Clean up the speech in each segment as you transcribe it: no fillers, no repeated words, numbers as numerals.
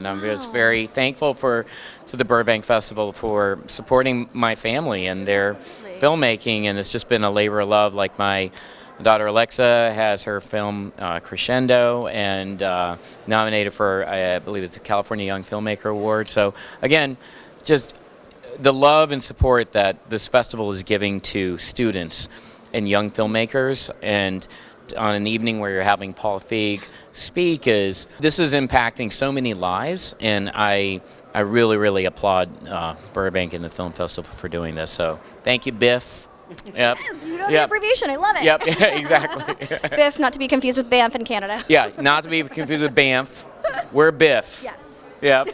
And I'm just very thankful to the Burbank Festival for supporting my family and their filmmaking, and it's just been a labor of love. Like my daughter Alexa has her film Crescendo, and nominated for, I believe it's a California Young Filmmaker Award. So again, just the love and support that this festival is giving to students and young filmmakers, and on an evening where you're having Paul Feig speak, this is impacting so many lives, and I really applaud Burbank and the Film Festival for doing this. So thank you, Biff. Yep. Yes, you know the abbreviation. I love it. Yep, exactly. Biff, not to be confused with Banff in Canada. Yeah, not to be confused with Banff. We're Biff. Yes. Yep.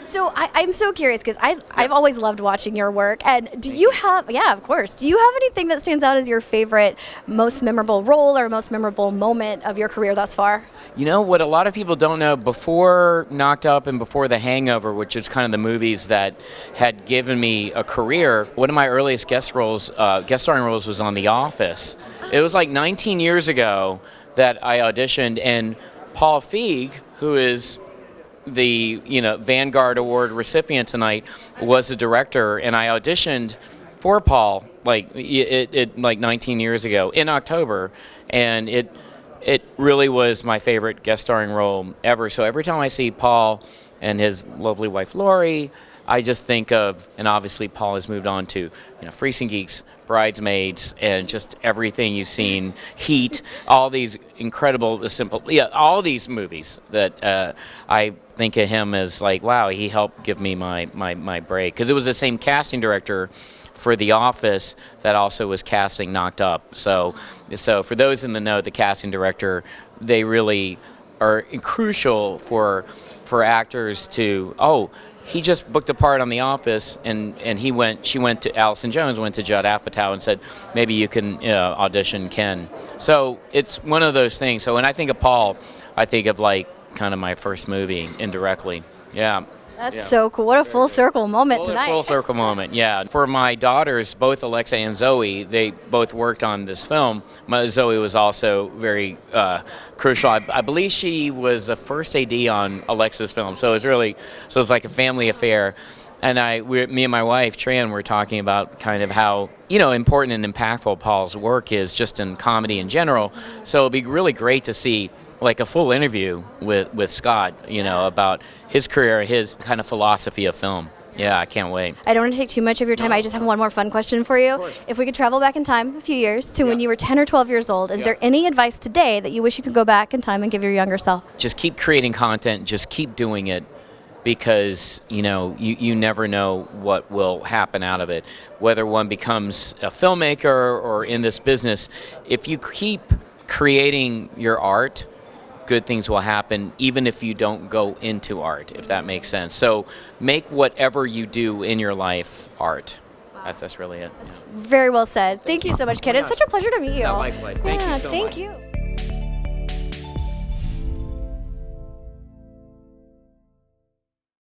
So I'm so curious because I've always loved watching your work. And do you have, yeah, of course, do you have anything that stands out as your favorite, most memorable role or most memorable moment of your career thus far? You know, what a lot of people don't know, before Knocked Up and before The Hangover, which is kind of the movies that had given me a career, one of my earliest guest starring roles was on The Office. It was like 19 years ago that I auditioned, and Paul Feig, who is the Vanguard Award recipient tonight, was the director, and I auditioned for Paul like 19 years ago in October, and it really was my favorite guest starring role ever. So every time I see Paul and his lovely wife Lori, I just think of, and obviously Paul has moved on to Freaks and Geeks, Bridesmaids, and just everything you've seen, Heat, all these incredible, all these movies that I think of him as like, wow, he helped give me my break. Because it was the same casting director for The Office that also was casting Knocked Up. So for those in the know, the casting director, they really are crucial for actors to, he just booked a part on The Office, and Allison Jones went to Judd Apatow and said, maybe you can audition Ken. So it's one of those things. So when I think of Paul, I think of like kind of my first movie indirectly. Yeah. That's so cool. What a full circle moment tonight. Full circle moment, yeah. For my daughters, both Alexa and Zoe, they both worked on this film. Zoe was also very crucial. I believe she was the first AD on Alexa's film, so it was like a family affair. And me and my wife, Tran, were talking about kind of how important and impactful Paul's work is just in comedy in general. So it'd be really great to see like a full interview with Scott, about his career, his kind of philosophy of film. Yeah, I can't wait. I don't want to take too much of your time. I just have one more fun question for you. If we could travel back in time a few years to when you were 10 or 12 years old, is there any advice today that you wish you could go back in time and give your younger self? Just keep creating content. Just keep doing it, because you never know what will happen out of it. Whether one becomes a filmmaker or in this business, if you keep creating your art, good things will happen, even if you don't go into art, if that makes sense. So make whatever you do in your life art. That's really it. Very well said. Thank you so much, Ken. It's such a pleasure to meet you. Yeah, likewise. Thank you so much. Thank you.